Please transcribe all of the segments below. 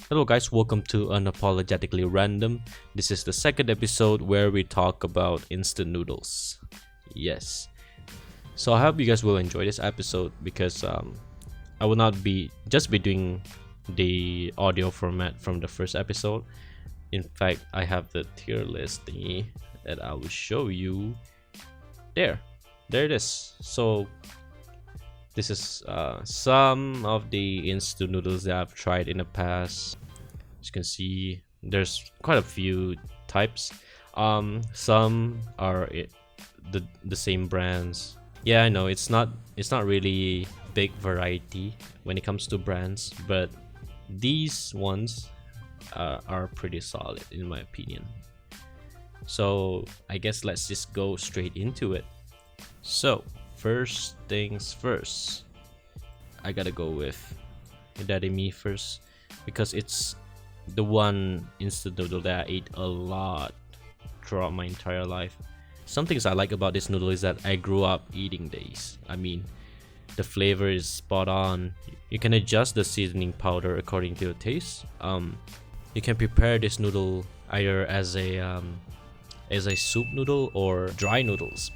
Hello guys, welcome to Unapologetically Random. This is the second episode where we talk about instant noodles. Yes. So I hope you guys will enjoy this episode because I will not be doing the audio format from the first episode. In fact, I have the tier list thingy that I will show you. There it is. So this is some of the instant noodles that I've tried in the past. As you can see, there's quite a few types. Some are the same brands. Yeah, I know it's not really big variety when it comes to brands, but these ones are pretty solid in my opinion. So I guess let's just go straight into it. So first things first, I gotta go with Daddy Me first because it's the one instant noodle that I ate a lot throughout my entire life. Some things I like about this noodle is that I grew up eating these. I mean, the flavor is spot on. You can adjust the seasoning powder according to your taste. You can prepare this noodle either as a soup noodle or dry noodles.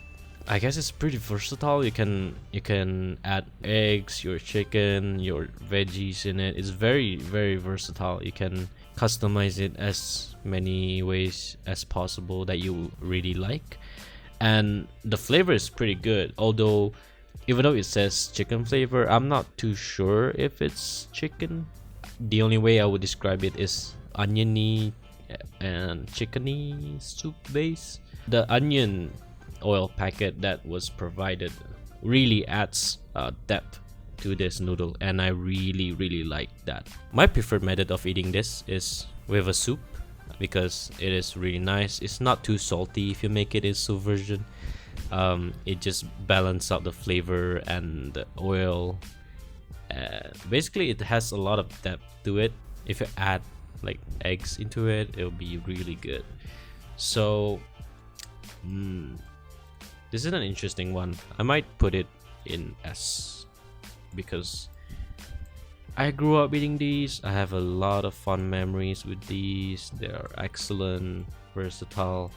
I guess it's pretty versatile. You can add eggs, your chicken, your veggies in it. It's very versatile. You can customize it as many ways as possible that you really like, and the flavor is pretty good. Although, even though it says chicken flavor, I'm not too sure if it's chicken. The only way I would describe it is oniony and chickeny soup base. The onion oil packet that was provided really adds depth to this noodle, and I really like that. My preferred method of eating this is with a soup because it is really nice. It's not too salty if you make it in soup version. It just balances out the flavor and the oil. Basically, it has a lot of depth to it. If you add like eggs into it, it'll be really good. So this is an interesting one. I might put it in S because I grew up eating these. I have a lot of fun memories with these. They are excellent, versatile,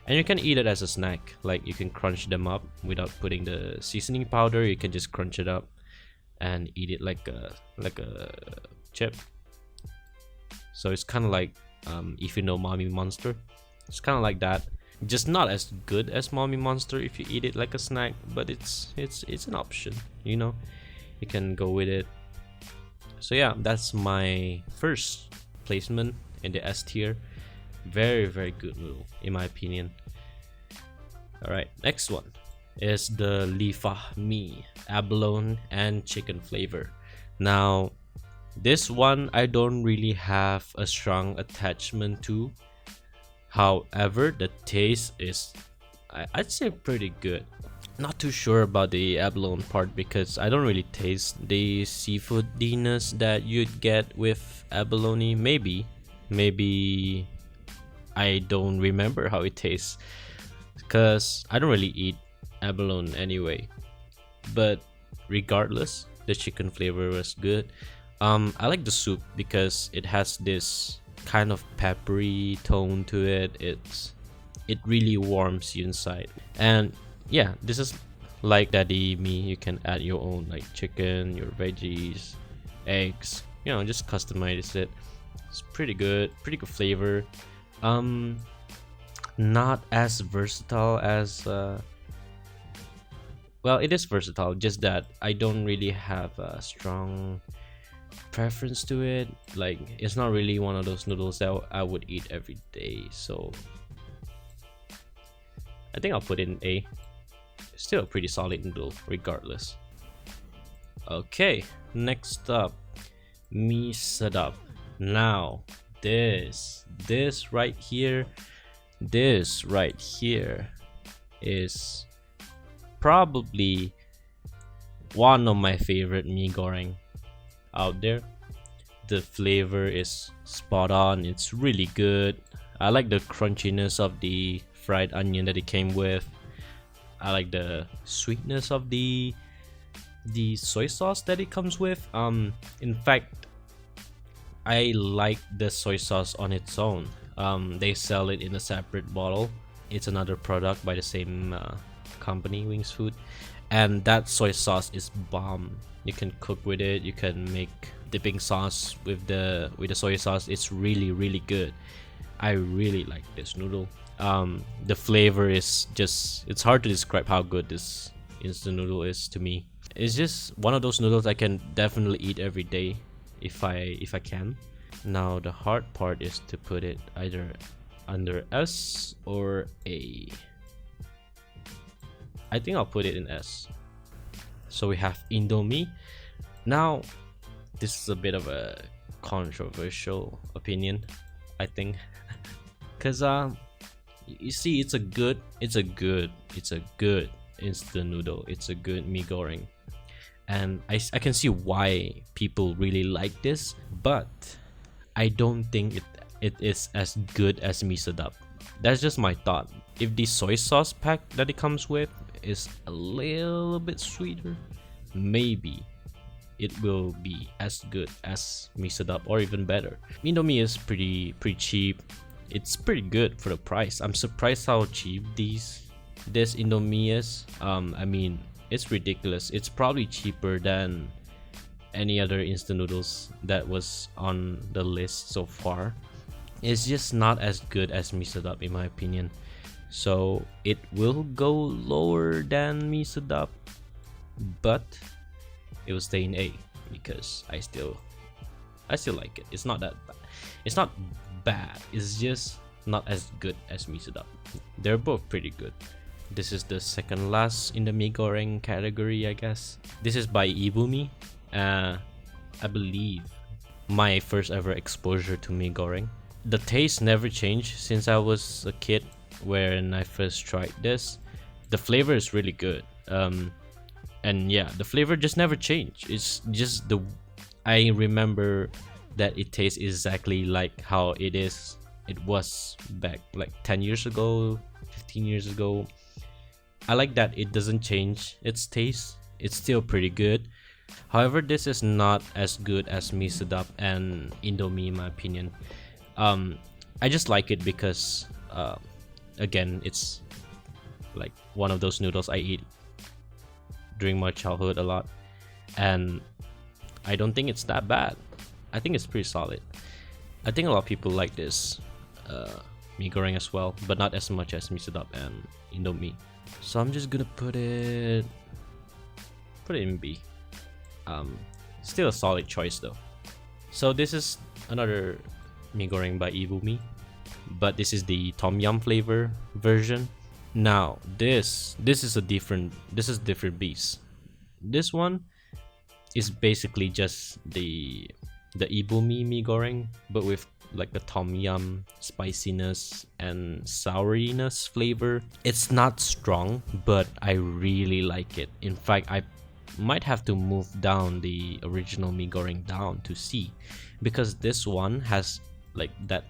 and you can eat it as a snack. Like, you can crunch them up without putting the seasoning powder. You can just crunch it up and eat it like a chip. So it's kind of like if you know Mommy Monster, it's kind of like that. Just not as good as Mommy Monster if you eat it like a snack, but it's an option, you know. You can go with it. So yeah, that's my first placement in the S tier. Very good noodle in my opinion. Alright, next one is the Lifa Mi abalone and chicken flavor. Now, this one I don't really have a strong attachment to. However, the taste is, I'd say, pretty good. Not too sure about the abalone part because I don't really taste the seafoodiness that you'd get with abalone. Maybe I don't remember how it tastes because I don't really eat abalone anyway. But regardless, the chicken flavor was good. I like the soup because it has this kind of peppery tone to it. It really warms you inside. And yeah, this is like Daddy Me. You can add your own like chicken, your veggies, eggs, you know, just customize it. It's pretty good flavor. Not as versatile as well, it is versatile, just that I don't really have a strong preference to it. Like, it's not really one of those noodles that I would eat every day, so I think I'll put it in A. Still a pretty solid noodle regardless. Okay, next up, Mi Sedap. Now this right here is probably one of my favorite mi goreng out there. The flavor is spot on. It's really good. I like the crunchiness of the fried onion that it came with. I like the sweetness of the soy sauce that it comes with. In fact, I like the soy sauce on its own. They sell it in a separate bottle. It's another product by the same company, Wings Food, and that soy sauce is bomb. You can cook with it. You can make dipping sauce with the soy sauce. It's really good. I really like this noodle. The flavor is just, it's hard to describe how good this instant noodle is to me. It's just one of those noodles I can definitely eat every day if I can. Now the hard part is to put it either under S or A. I think I'll put it in S. So we have Indomie. Now this is a bit of a controversial opinion, I think, because you see, it's a good instant noodle. It's a good mee goreng, and I can see why people really like this, but I don't think it is as good as mee sedap. That's just my thought. If the soy sauce pack that it comes with is a little bit sweeter, maybe it will be as good as mee sedap or even better. Indomie is pretty cheap. It's pretty good for the price. I'm surprised how cheap this Indomie is. I mean, it's ridiculous. It's probably cheaper than any other instant noodles that was on the list so far. It's just not as good as mee sedap in my opinion. So it will go lower than mee sedap, but it will stay in A because I still like it. It's not that bad. It's not bad. It's just not as good as mee sedap. They're both pretty good. This is the second last in the mee goreng category, I guess. This is by Ibumi. I believe my first ever exposure to mee goreng. The taste never changed since I was a kid when I first tried this. The flavor is really good. And yeah, the flavor just never changed. It's just I remember that it tastes exactly like how it was back like 10 years ago, 15 years ago. I like that it doesn't change its taste. It's still pretty good. However, this is not as good as mee sedap and Indomie in my opinion. I just like it because again, it's like one of those noodles I eat during my childhood a lot, and I don't think it's that bad. I think it's pretty solid. I think a lot of people like this mee goreng as well, but not as much as mee sedap and Indomie. So I'm just gonna put it in B. Still a solid choice though. So this is another mee goreng by Ibumi, but this is the tom yum flavor version. Now this is different beast. This one is basically just the Ibumi mee goreng, but with like the tom yum spiciness and souriness flavor. It's not strong, but I really like it. In fact, I might have to move down the original mee goreng down to C, because this one has like that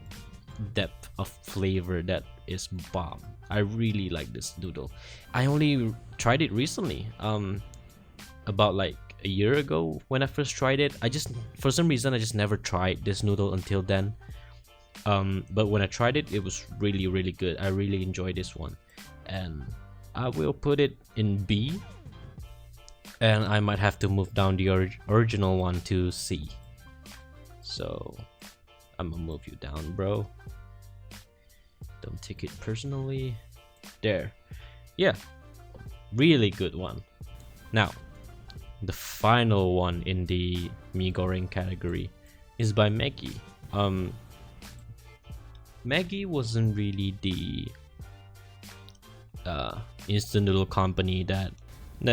depth of flavor that is bomb. I really like this noodle. I only tried it recently, about like a year ago when I first tried it. For some reason I just never tried this noodle until then. But when I tried it, it was really good. I really enjoyed this one, and I will put it in B, and I might have to move down the original one to C. So I'm gonna move you down, bro. Don't take it personally. There. Yeah, really good one. Now the final one in the mee goreng category is by Maggi. Maggi wasn't really the instant noodle company that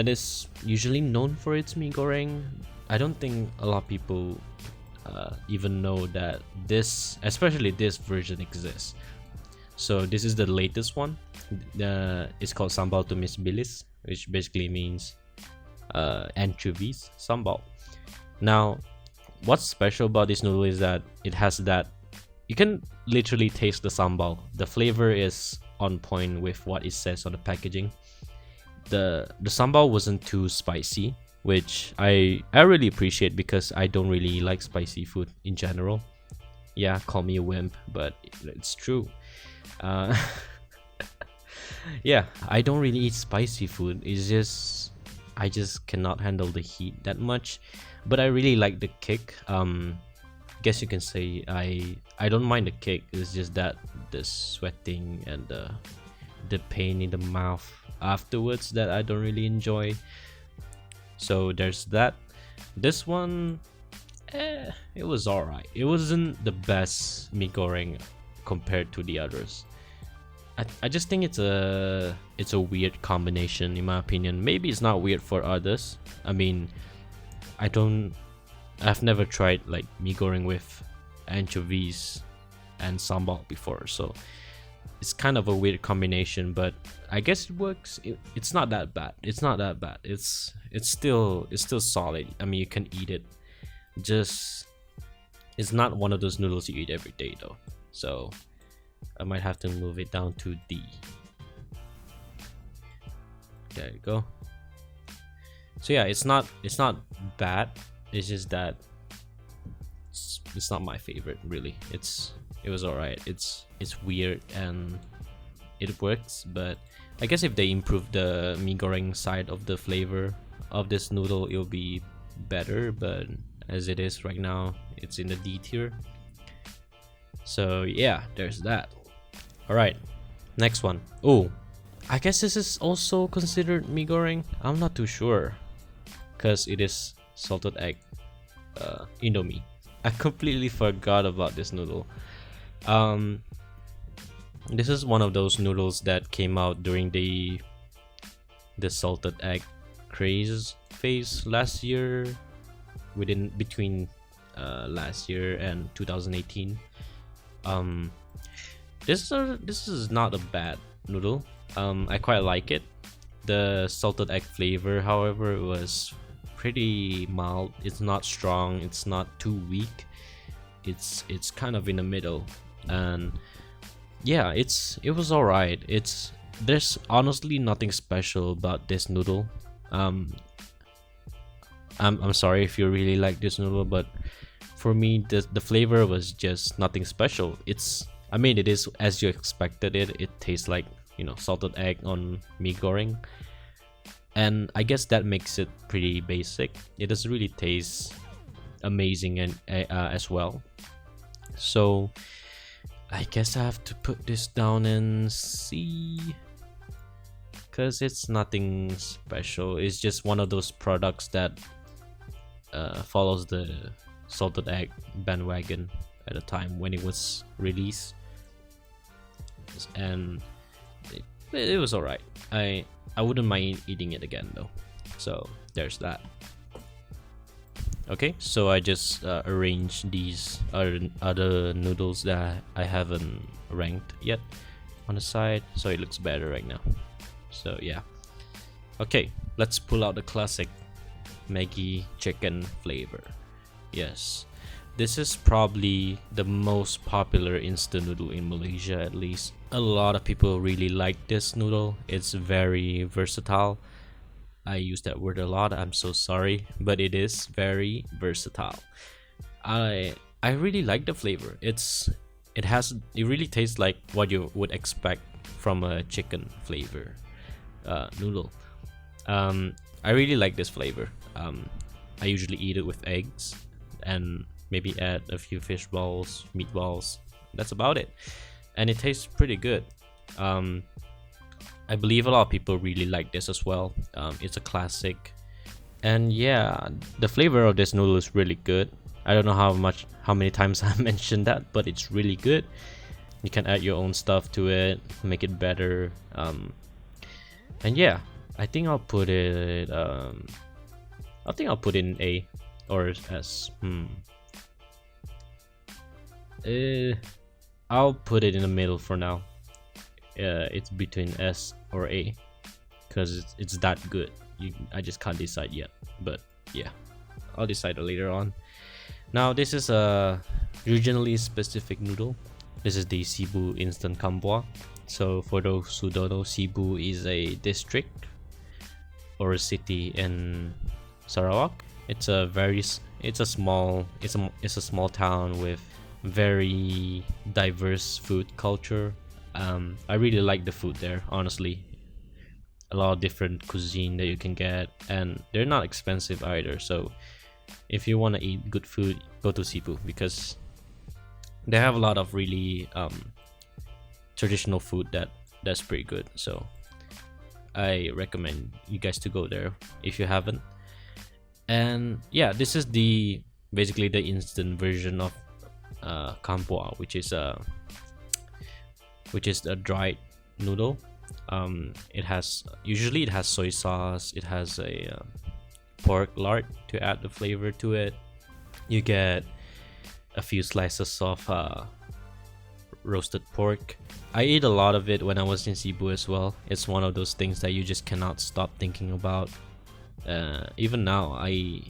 is usually known for its mee goreng. I don't think a lot of people even know that especially this version exists. So this is the latest one. It's called sambal tumis bilis, which basically means anchovies sambal. Now what's special about this noodle is that it has that, you can literally taste the sambal. The flavor is on point with what it says on the packaging. The sambal wasn't too spicy. which I really appreciate because I don't really like spicy food in general. Yeah, call me a wimp, but it's true. Uh, yeah, I don't really eat spicy food. It's just I just cannot handle the heat that much, but I really like the kick. Guess you can say I don't mind the kick. It's just that the sweating and the pain in the mouth afterwards that I don't really enjoy. So there's that. This one, it was alright. It wasn't the best mee goreng compared to the others. I just think it's a weird combination in my opinion. Maybe it's not weird for others. I mean, I've never tried like mee goreng with anchovies and sambal before, so it's kind of a weird combination, but I guess it works. It's not that bad. It's not that bad. It's still solid. I mean, you can eat it. Just it's not one of those noodles you eat every day though. So I might have to move it down to D. There you go. So yeah, it's not bad. It's just that it's not my favorite really. It was alright. It's weird and it works, but I guess if they improve the mee goreng side of the flavor of this noodle, it'll be better. But as it is right now, it's in the D tier. So yeah, there's that. Alright, next one. Oh, I guess this is also considered mee goreng. I'm not too sure, because it is salted egg Indomie. I completely forgot about this noodle. This is one of those noodles that came out during the salted egg craze phase last year, between last year and 2018. This is not a bad noodle. I quite like it. The salted egg flavor, however, was pretty mild. It's not strong, it's not too weak. It's kind of in the middle, and yeah, it was alright. There's honestly nothing special about this noodle. I'm sorry if you really like this noodle, but for me the flavor was just nothing special. I mean, it is as you expected it. It tastes like, salted egg on mee goreng, and I guess that makes it pretty basic. It doesn't really taste amazing and as well. So I guess I have to put this down in C, because it's nothing special. It's just one of those products that follows the salted egg bandwagon at the time when it was released, and it was alright. I wouldn't mind eating it again though. So there's that. Okay, so I just arranged these other noodles that I haven't ranked yet on the side, so it looks better right now. So yeah. Okay, let's pull out the classic Maggi chicken flavor. Yes, this is probably the most popular instant noodle in Malaysia, at least. A lot of people really like this noodle. It's very versatile. I use that word a lot, I'm so sorry, but it is very versatile. I really like the flavor. It really tastes like what you would expect from a chicken flavor noodle. I really like this flavor. I usually eat it with eggs and maybe add a few fish balls, meatballs. That's about it, and it tastes pretty good. I believe a lot of people really like this as well. It's a classic, and yeah, the flavor of this noodle is really good. I don't know how many times I mentioned that, but it's really good. You can add your own stuff to it, make it better. And yeah, I think I'll put it. I'll put it in A or S. I'll put it in the middle for now. It's between S or A, because it's that good. I just can't decide yet, but yeah, I'll decide later on. Now this is a regionally specific noodle. This is the Cebu instant kamboa. So for those who don't know, Cebu is a district or a city in Sarawak. It's a very it's a small it's a small town with very diverse food culture. I really like the food there, honestly. A lot of different cuisine that you can get, and they're not expensive either. So if you want to eat good food, go to Cebu because they have a lot of really traditional food that's pretty good. So I recommend you guys to go there if you haven't. And yeah, this is the basically the instant version of kampoa, which is a dried noodle. It has usually it has soy sauce. It has a pork lard to add the flavor to it. You get a few slices of roasted pork. I ate a lot of it when I was in Cebu as well. It's one of those things that you just cannot stop thinking about. Even now, I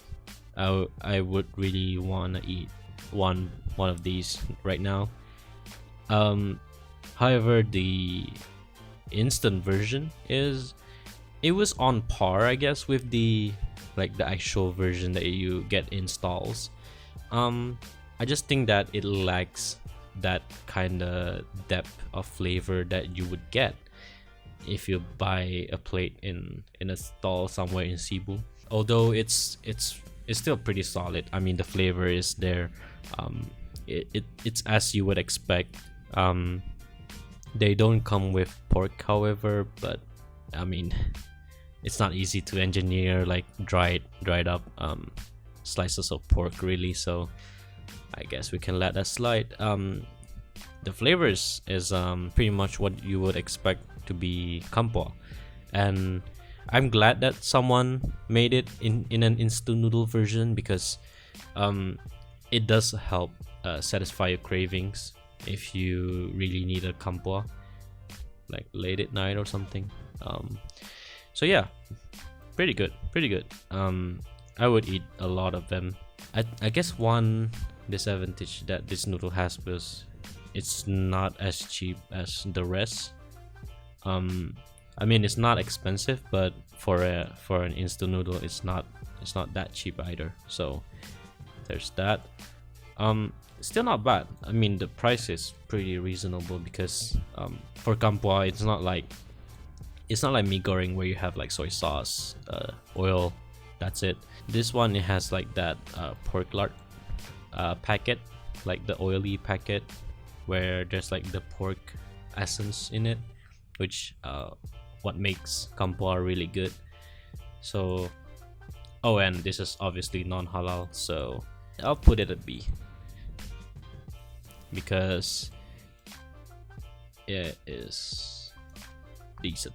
would really want to eat one of these right now. However, the instant version it was on par, I guess, with the actual version that you get in stalls. I just think that it lacks that kind of depth of flavor that you would get if you buy a plate in a stall somewhere in Cebu. Although it's still pretty solid. I mean, the flavor is there. It's as you would expect. They don't come with pork, however, but I mean, it's not easy to engineer like dried up slices of pork, really. So I guess we can let that slide. The flavors is pretty much what you would expect to be kampoa, and I'm glad that someone made it in an instant noodle version because it does help satisfy your cravings if you really need a kampoa like late at night or something. So yeah, pretty good. I would eat a lot of them. I guess one disadvantage that this noodle has was it's not as cheap as the rest. I mean, it's not expensive, but for an instant noodle, it's not that cheap either. So there's that. Still not bad. I mean, the price is pretty reasonable because for kampoa, it's not like mee goreng where you have like soy sauce, oil. That's it. This one, it has like that pork lard packet, like the oily packet where there's like the pork essence in it, which what makes kampoa really good. So and this is obviously non-halal, so I'll put it at B because it is decent.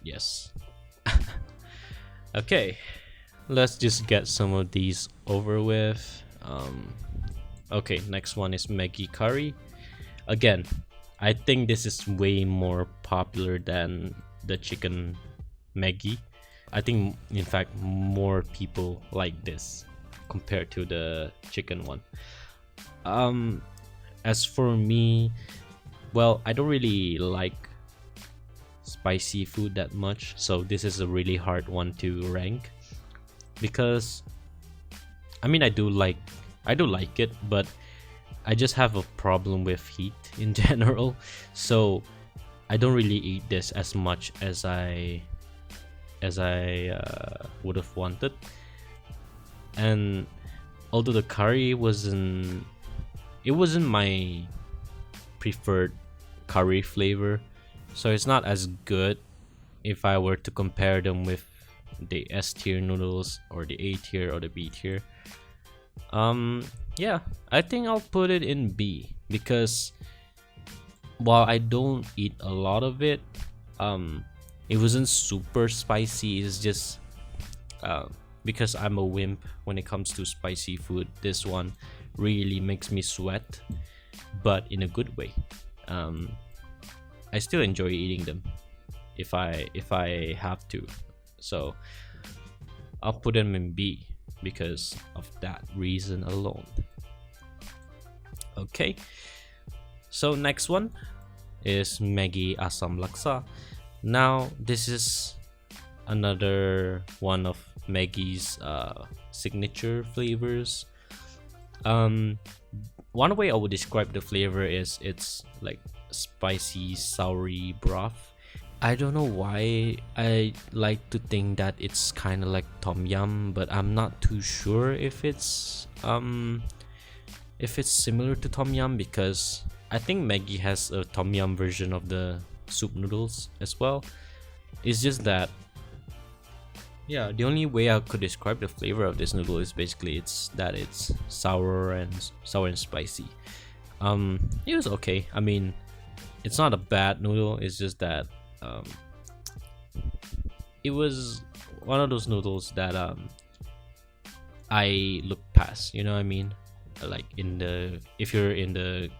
Yes. Okay, let's just get some of these over with. Okay, next one is Maggi curry. Again, I think this is way more popular than the chicken Maggi. I think, in fact, more people like this compared to the chicken one. As for me, well, I don't really like spicy food that much, so this is a really hard one to rank because I mean, I do like it, but I just have a problem with heat in general, so I don't really eat this as much as I would have wanted. And although the curry wasn't my preferred curry flavor, so it's not as good if I were to compare them with the S tier noodles or the A tier or the B tier. Yeah, I think I'll put it in B because while I don't eat a lot of it, it wasn't super spicy. It's just because I'm a wimp when it comes to spicy food. This one really makes me sweat, but in a good way. I still enjoy eating them if I have to, so I'll put them in B because of that reason alone. Okay, so next one is Maggi Asam Laksa. Now this is another one of Maggie's signature flavors. Um, One way I would describe the flavor is it's like spicy, soury broth. I don't know why I like to think that it's kind of like tom yum, but I'm not too sure if it's similar to tom yum, because I think Maggie has a tom yum version of the soup noodles as well. It's just that, yeah, the only way I could describe the flavor of this noodle is basically it's sour and spicy. It was okay. I mean, it's not a bad noodle. It's just that it was one of those noodles that I look past. You know what I mean? Like if you're in the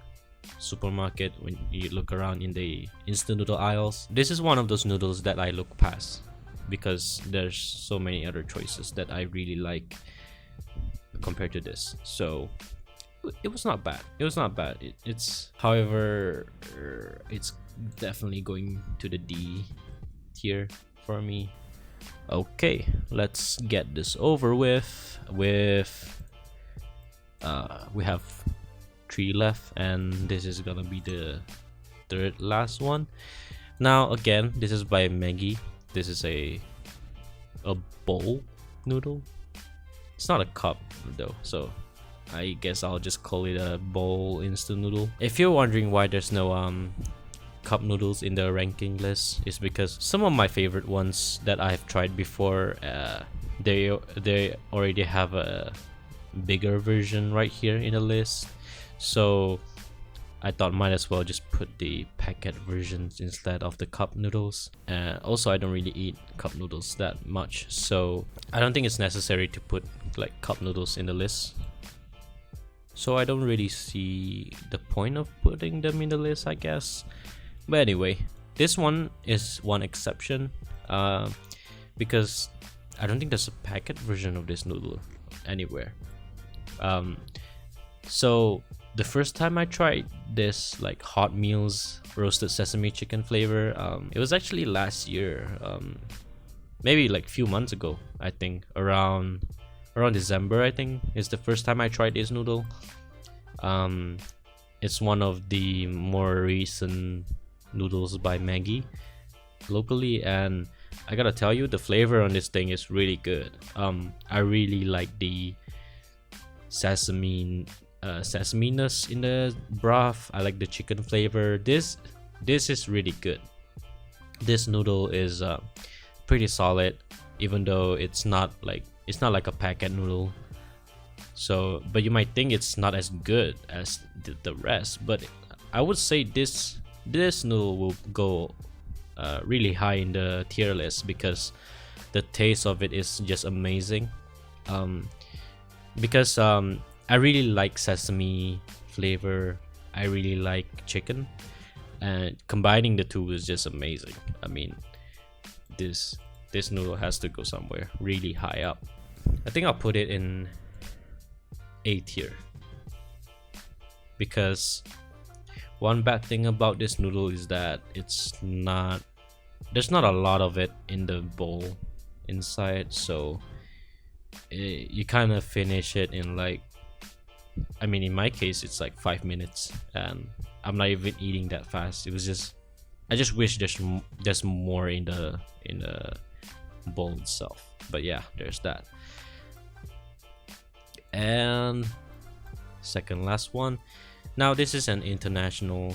supermarket, when you look around in the instant noodle aisles, this is one of those noodles that I look past because there's so many other choices that I really like compared to this. So it was not bad. However, it's definitely going to the D tier for me. Okay, let's get this over with. We have 3 left, and this is gonna be the third last one. Now again, this is by Maggie. This is a bowl noodle. It's not a cup though, so I guess I'll just call it a bowl instant noodle. If you're wondering why there's no cup noodles in the ranking list, is because some of my favorite ones that I've tried before, they already have a bigger version right here in the list. So I thought might as well just put the packet versions instead of the cup noodles. Also, I don't really eat cup noodles that much, so I don't think it's necessary to put like cup noodles in the list. So I don't really see the point of putting them in the list, I guess. But anyway, this one is one exception, because I don't think there's a packet version of this noodle anywhere. So the first time I tried this like hot meals roasted sesame chicken flavor, it was actually last year, maybe like a few months ago. I think around December, I think, is the first time I tried this noodle. It's one of the more recent noodles by Maggie locally, and I gotta tell you, the flavor on this thing is really good. I really like the sesame-ness in the broth. I like the chicken flavor. This is really good. This noodle is pretty solid, even though it's not like a packet noodle. So, but you might think it's not as good as the rest, but I would say this noodle will go really high in the tier list because the taste of it is just amazing. Because I really like sesame flavor. I really like chicken, and combining the two is just amazing. I mean, this noodle has to go somewhere really high up. I think I'll put it in A tier, because one bad thing about this noodle is that there's not a lot of it in the bowl inside, so you kind of finish it in like, I mean, in my case it's like 5 minutes, and I'm not even eating that fast. It was just, I just wish there's more in the bowl itself. But yeah, there's that. And second last one. Now this is an international,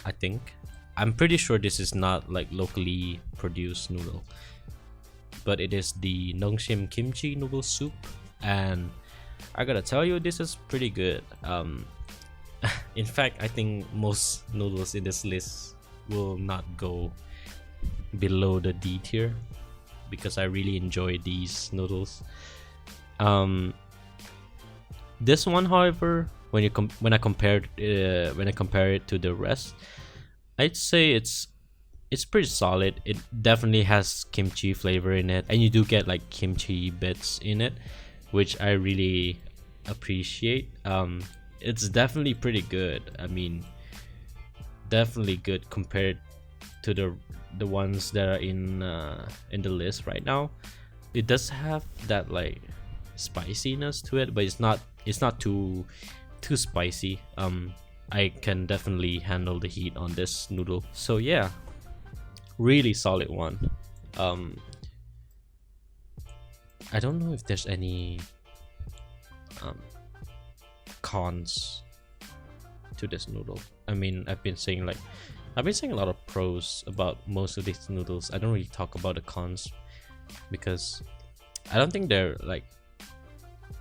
I think. I'm pretty sure this is not like locally produced noodle, but it is the Nongshim kimchi noodle soup, and I gotta tell you, this is pretty good. In fact, I think most noodles in this list will not go below the D tier, because I really enjoy these noodles. This one, however, when I compare it to the rest, I'd say it's pretty solid. It definitely has kimchi flavor in it, and you do get like kimchi bits in it, which I really appreciate. It's definitely pretty good. I mean, definitely good compared to the ones that are in the list right now, it does have that like spiciness to it, but it's not too spicy. I can definitely handle the heat on this noodle. So yeah, really solid one. I don't know if there's any cons to this noodle. I mean, I've been saying a lot of pros about most of these noodles. I don't really talk about the cons because I don't think they're like,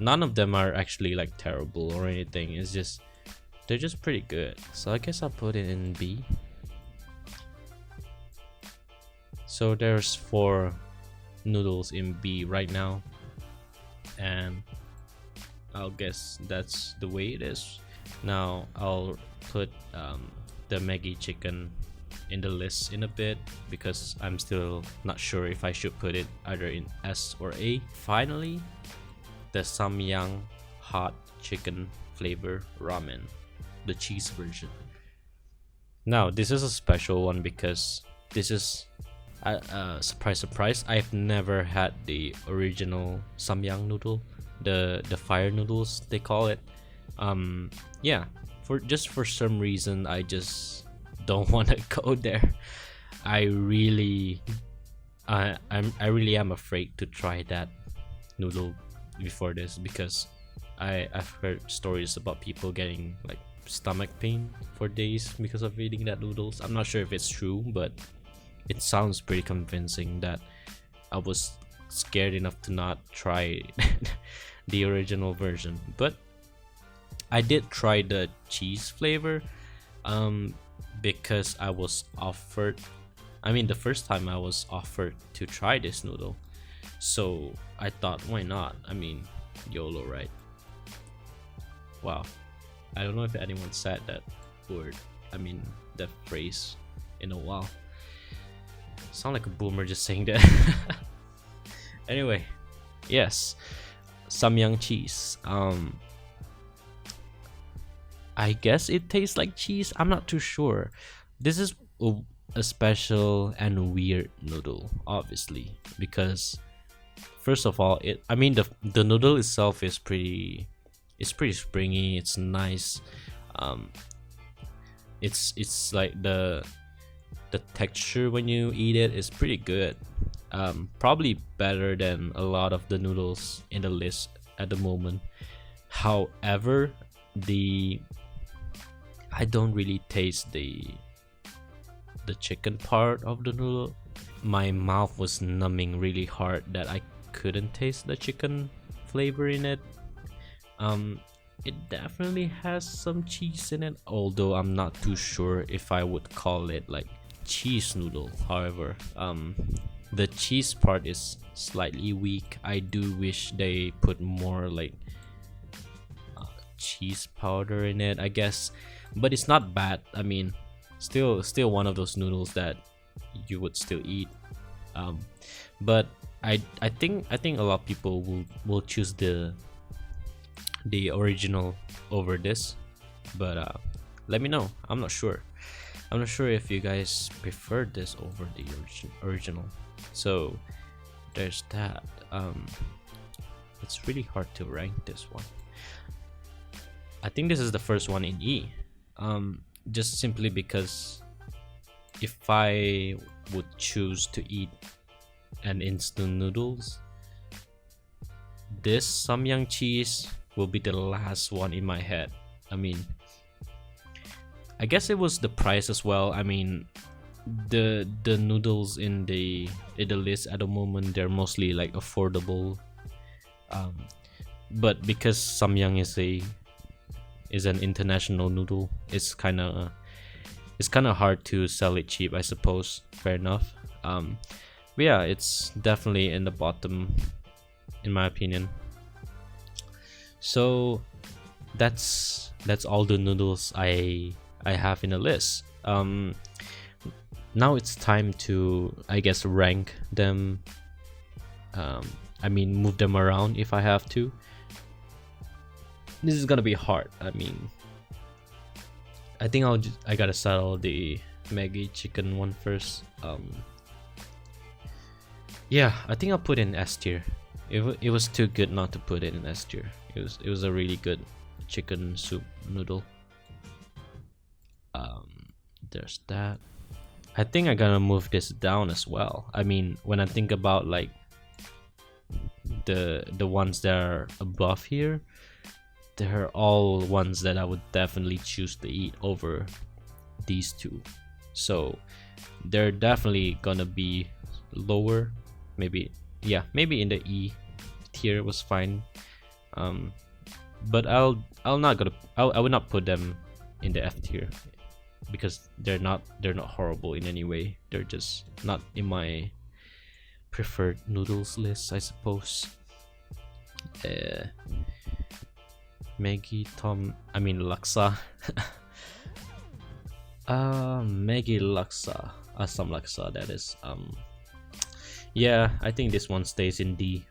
none of them are actually like terrible or anything. It's just they're just pretty good. So I guess I'll put it in B. So there's 4 noodles in B right now, and I'll guess that's the way it is. Now I'll put the Maggi chicken in the list in a bit because I'm still not sure if I should put it either in S or A. Finally, the Samyang hot chicken flavor ramen, the cheese version. Now this is a special one because this is surprise, I've never had the original Samyang noodle, the fire noodles they call it. Yeah, for some reason I just don't want to go there. I really am afraid to try that noodle before this because I've heard stories about people getting like stomach pain for days because of eating that noodles. I'm not sure if it's true, but it sounds pretty convincing that I was scared enough to not try the original version. But I did try the cheese flavor because I was offered, the first time I was offered to try this noodle, so I thought, why not? YOLO, right? Wow, I don't know if anyone said that word, that phrase in a while. Sound like a boomer just saying that. Anyway, yes, Samyang cheese. I guess it tastes like cheese. I'm not too sure. This is a special and weird noodle, obviously, because first of all, the noodle itself is pretty springy. It's nice. It's like the texture when you eat it is pretty good. Probably better than a lot of the noodles in the list at the moment. However, I don't really taste the chicken part of the noodle. My mouth was numbing really hard that I couldn't taste the chicken flavor in it. It definitely has some cheese in it, although I'm not too sure if I would call it like cheese noodle. However, the cheese part is slightly weak. I do wish they put more like cheese powder in it, I guess, but it's not bad. Still one of those noodles that you would still eat. But I think a lot of people will choose the original over this, but let me know. I'm not sure if you guys prefer this over the original. So there's that. It's really hard to rank this one. I think this is the first one in E, just simply because if I would choose to eat an instant noodles, this Samyang cheese will be the last one in my head. I guess it was the price as well. The noodles in the list at the moment, they're mostly like affordable, but because Samyang is an international noodle, it's kind of hard to sell it cheap, I suppose. Fair enough. But yeah, it's definitely in the bottom in my opinion. So that's all the noodles I have in the list. Now it's time to, I guess, rank them. Move them around if I have to. This is gonna be hard. I think I gotta settle the Maggi chicken one first. Yeah, I think I'll put it in S tier. It was too good not to put it in S tier. It was a really good chicken soup noodle. There's that. I think I'm gonna move this down as well. I mean, when I think about like the ones that are above here, they're all ones that I would definitely choose to eat over these two. So they're definitely gonna be lower. Maybe, yeah, maybe in the E tier was fine. But I would not put them in the F tier because they're not horrible in any way. They're just not in my preferred noodles list, I suppose. Maggi laksa. Maggi laksa, Assam laksa, that is. Yeah, I think this one stays in D.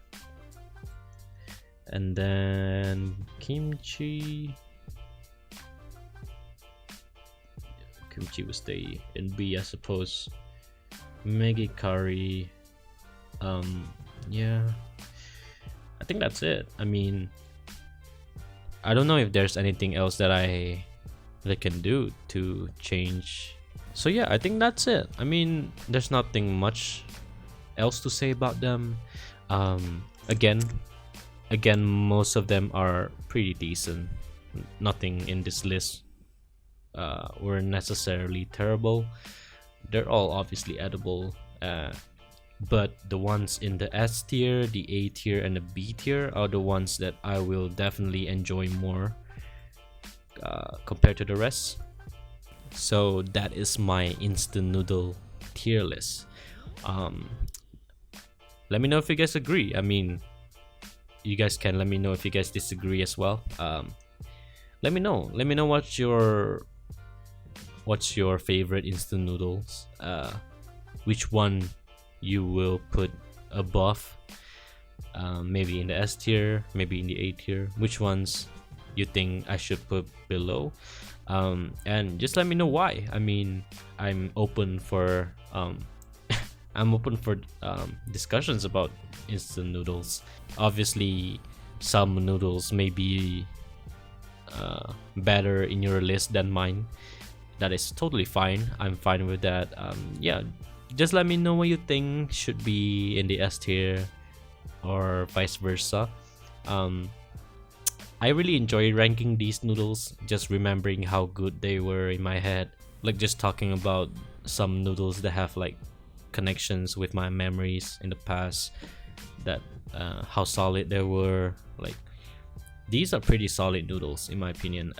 And then kimchi will stay in B, I suppose. Maggi curry. Yeah, I think that's it. I mean, I don't know if there's anything else that I can do to change. So yeah, I think that's it. I mean, there's nothing much else to say about them. Again, most of them are pretty decent. Nothing in this list were necessarily terrible. They're all obviously edible, but the ones in the S tier, the A tier, and the B tier are the ones that I will definitely enjoy more compared to the rest. So that is my instant noodle tier list. Let me know if you guys agree. I mean, you guys can let me know if you guys disagree as well. Let me know what's your favorite instant noodles, which one you will put above, maybe in the S tier, maybe in the A tier, which ones you think I should put below, and just let me know why. I mean, I'm open for discussions about instant noodles. Obviously, some noodles may be better in your list than mine. That is totally fine. I'm fine with that. Yeah, just let me know what you think should be in the S tier or vice versa. I really enjoy ranking these noodles, just remembering how good they were in my head. Like just talking about some noodles that have like connections with my memories in the past, that how solid they were. Like these are pretty solid noodles in my opinion.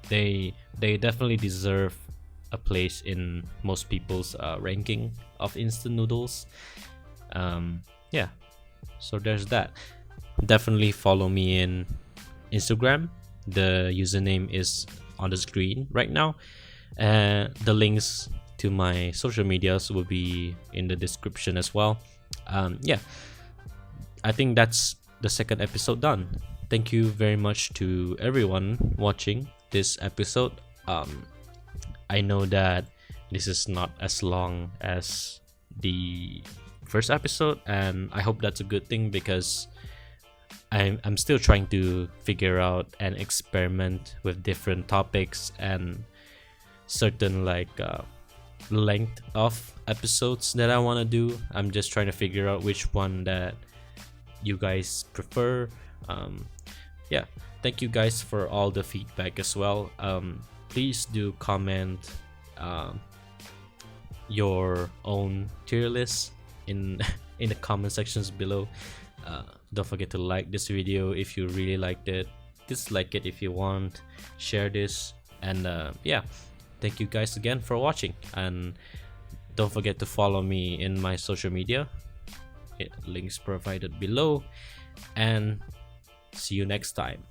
They definitely deserve a place in most people's ranking of instant noodles. Yeah, so there's that. Definitely follow me in Instagram. The username is on the screen right now, and the links to my social medias will be in the description as well. Yeah, I think that's the second episode done. Thank you very much to everyone watching this episode. I know that this is not as long as the first episode, and I hope that's a good thing because I'm still trying to figure out and experiment with different topics and certain like length of episodes that I want to do. I'm just trying to figure out which one that you guys prefer. Yeah, thank you guys for all the feedback as well. Please do comment your own tier list in the comment sections below. Don't forget to like this video if you really liked it, dislike it if you want, share this, and yeah, thank you guys again for watching, and don't forget to follow me in my social media. Links provided below, and see you next time.